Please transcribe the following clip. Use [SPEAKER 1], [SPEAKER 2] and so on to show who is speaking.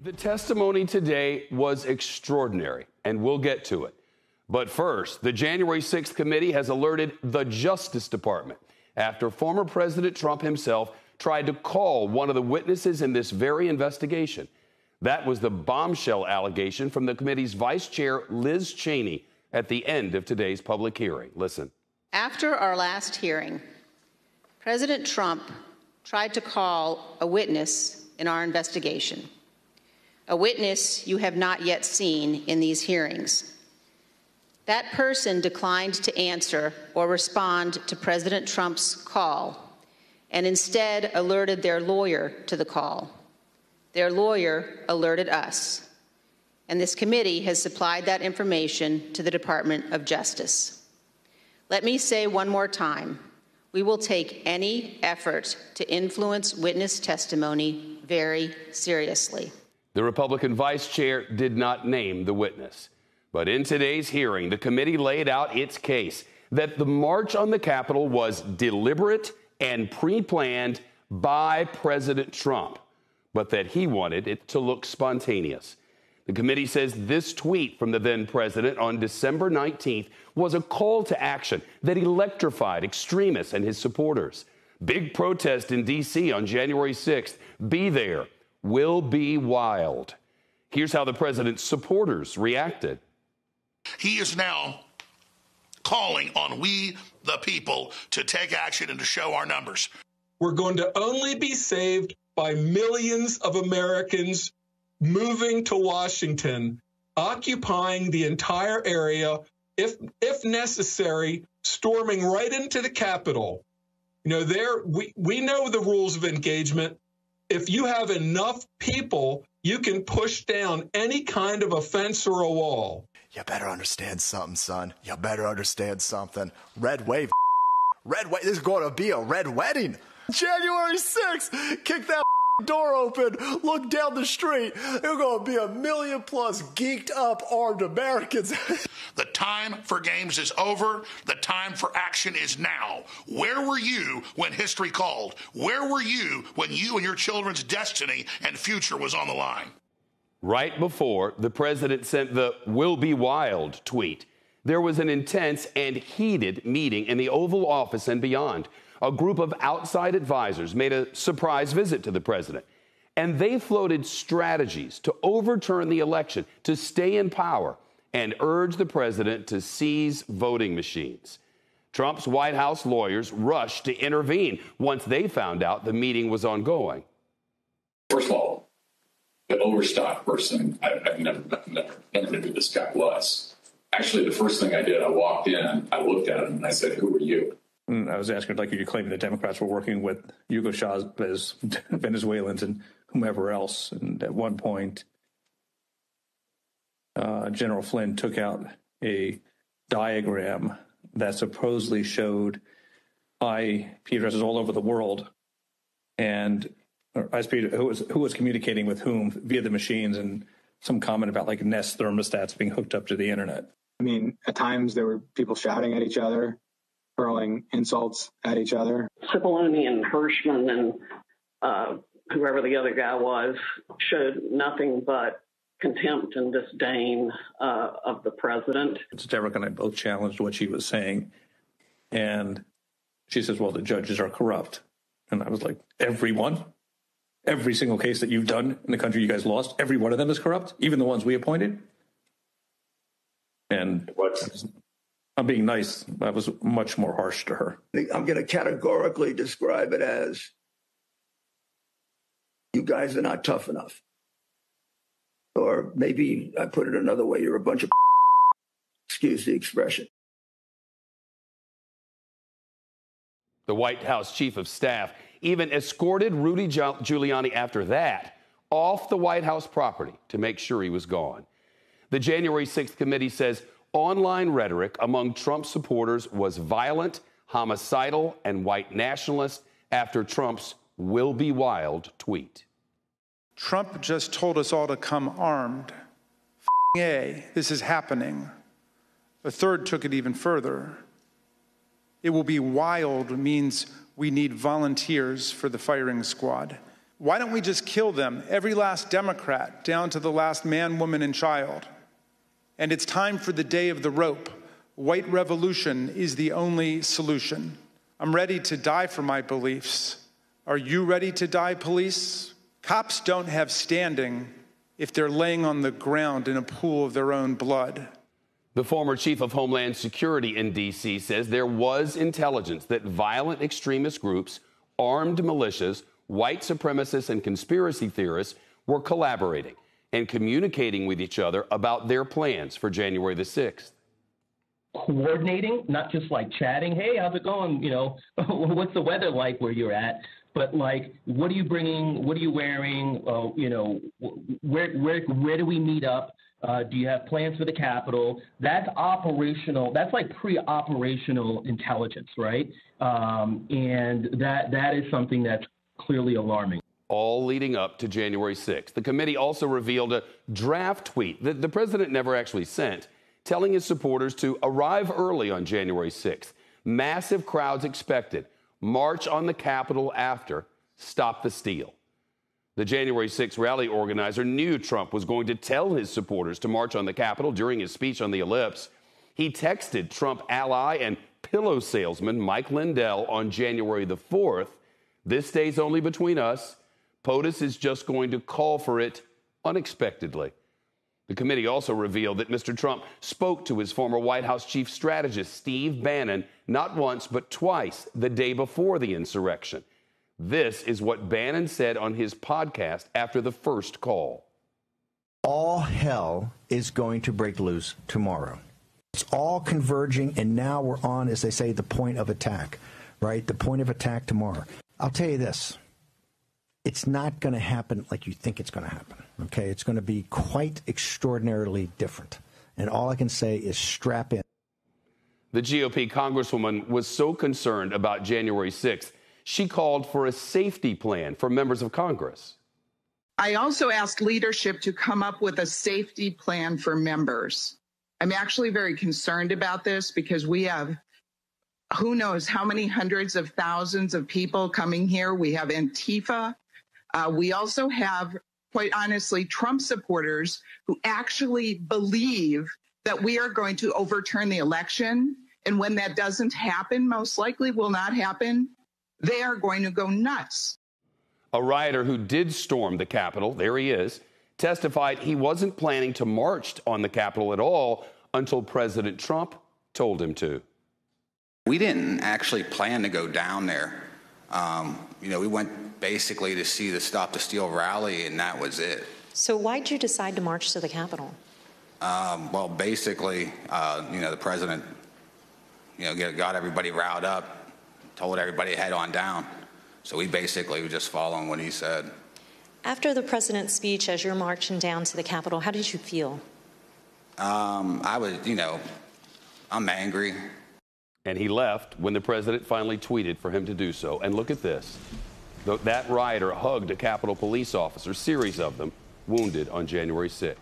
[SPEAKER 1] The testimony today was extraordinary, and we'll get to it. But first, the January 6th committee has alerted the Justice Department after former President Trump himself tried to call one of the witnesses in this very investigation. That was the bombshell allegation from the committee's Vice Chair, Liz Cheney, at the end of today's public hearing. Listen.
[SPEAKER 2] After our last hearing, President Trump tried to call a witness in our investigation, a witness you have not yet seen in these hearings. That person declined to answer or respond to President Trump's call and instead alerted their lawyer to the call. Their lawyer alerted us, and this committee has supplied that information to the Department of Justice. Let me say one more time, we will take any effort to influence witness testimony very seriously.
[SPEAKER 1] The Republican vice chair did not name the witness. But in today's hearing, the committee laid out its case that the march on the Capitol was deliberate and pre-planned by President Trump, but that he wanted it to look spontaneous. The committee says this tweet from the then president on December 19th was a call to action that electrified extremists and his supporters. Big protest in D.C. on January 6th. Be there. Will be wild. Here's how the president's supporters reacted.
[SPEAKER 3] He is now calling on we, the people, to take action and to show our numbers.
[SPEAKER 4] We're going to only be saved by millions of Americans moving to Washington, occupying the entire area, if necessary, storming right into the Capitol. You know, we know the rules of engagement. If you have enough people, you can push down any kind of a fence or a wall.
[SPEAKER 5] You better understand something, son. You better understand something. Red wave. Red wave. This is going to be a red wedding. January 6th. Kick that door open. Look down the street. There's going to be 1 million plus geeked up armed Americans.
[SPEAKER 3] The time for games is over. The time for action is now. Where were you when history called? Where were you when you and your children's destiny and future was on the line?
[SPEAKER 1] Right before the president sent the "will be wild" tweet, there was an intense and heated meeting in the Oval Office and beyond. A group of outside advisors made a surprise visit to the president, and they floated strategies to overturn the election, to stay in power, and urge the president to seize voting machines. Trump's White House lawyers rushed to intervene once they found out the meeting was ongoing.
[SPEAKER 6] First of all, the overstock person, I've never knew who this guy was. Actually, the first thing I did, I walked in, I looked at him, and I said, "Who are you?"
[SPEAKER 7] And I was asking, like, are you claiming the Democrats were working with Hugo Chavez, Venezuelans, and whomever else? And at one point, General Flynn took out a diagram that supposedly showed IP addresses all over the world, and who was communicating with whom via the machines, and some comment about like Nest thermostats being hooked up to the internet.
[SPEAKER 8] I mean, at times there were people shouting at each other, hurling insults at each other.
[SPEAKER 9] Cipollone and Hirschman and whoever the other guy was showed nothing but contempt and disdain of the president.
[SPEAKER 7] Deborah and I both challenged what she was saying, and she says, well, the judges are corrupt. And I was like, everyone? Every single case that you've done in the country you guys lost, every one of them is corrupt, even the ones we appointed? And I'm being nice. I was much more harsh to her.
[SPEAKER 10] I'm going to categorically describe it as, you guys are not tough enough. Or maybe I put it another way, you're a bunch of excuse the expression.
[SPEAKER 1] The White House chief of staff even escorted Rudy Giuliani after that off the White House property to make sure he was gone. The January 6th committee says online rhetoric among Trump supporters was violent, homicidal, and white nationalist after Trump's "will be wild" tweet.
[SPEAKER 11] Trump just told us all to come armed. A, this is happening. A third took it even further. It will be wild means we need volunteers for the firing squad. Why don't we just kill them, every last Democrat, down to the last man, woman, and child? And it's time for the day of the rope. White revolution is the only solution. I'm ready to die for my beliefs. Are you ready to die, police? Cops don't have standing if they're laying on the ground in a pool of their own blood.
[SPEAKER 1] The former chief of Homeland Security in D.C. says there was intelligence that violent extremist groups, armed militias, white supremacists, and conspiracy theorists were collaborating and communicating with each other about their plans for January the 6th.
[SPEAKER 12] Coordinating, not just like chatting, hey, how's it going? You know, what's the weather like where you're at? But like, what are you bringing? What are you wearing? You know, where do we meet up? Do you have plans for the Capitol? That's operational. That's like pre-operational intelligence, right? And that is something that's clearly alarming.
[SPEAKER 1] All leading up to January 6th. The committee also revealed a draft tweet that the president never actually sent, telling his supporters to arrive early on January 6th. Massive crowds expected. March on the Capitol after. Stop the steal. The January 6th rally organizer knew Trump was going to tell his supporters to march on the Capitol during his speech on the Ellipse. He texted Trump ally and pillow salesman Mike Lindell on January the 4th. This stays only between us. POTUS is just going to call for it unexpectedly. The committee also revealed that Mr. Trump spoke to his former White House chief strategist, Steve Bannon, not once but twice the day before the insurrection. This is what Bannon said on his podcast after the first call.
[SPEAKER 13] All hell is going to break loose tomorrow. It's all converging, and now we're on, as they say, the point of attack, right? The point of attack tomorrow. I'll tell you this. It's not going to happen like you think it's going to happen, okay? It's going to be quite extraordinarily different. And all I can say is strap in.
[SPEAKER 1] The GOP congresswoman was so concerned about January 6th, she called for a safety plan for members of Congress.
[SPEAKER 14] I also asked leadership to come up with a safety plan for members. I'm actually very concerned about this because we have who knows how many hundreds of thousands of people coming here. We have Antifa. We also have, quite honestly, Trump supporters who actually believe that we are going to overturn the election. And when that doesn't happen, most likely will not happen, they are going to go nuts.
[SPEAKER 1] A rioter who did storm the Capitol, there he is, testified he wasn't planning to march on the Capitol at all until President Trump told him to.
[SPEAKER 15] We didn't actually plan to go down there. We went basically to see the Stop the Steal rally, and that was it.
[SPEAKER 16] So why'd you decide to march to the Capitol?
[SPEAKER 15] Well, basically, the president, got everybody riled up, told everybody to head on down. So we basically were just following what he said.
[SPEAKER 16] After the president's speech, as you're marching down to the Capitol, how did you feel?
[SPEAKER 15] I'm angry.
[SPEAKER 1] And he left when the president finally tweeted for him to do so. And look at this. That rioter hugged a Capitol police officer, series of them, wounded on January 6th.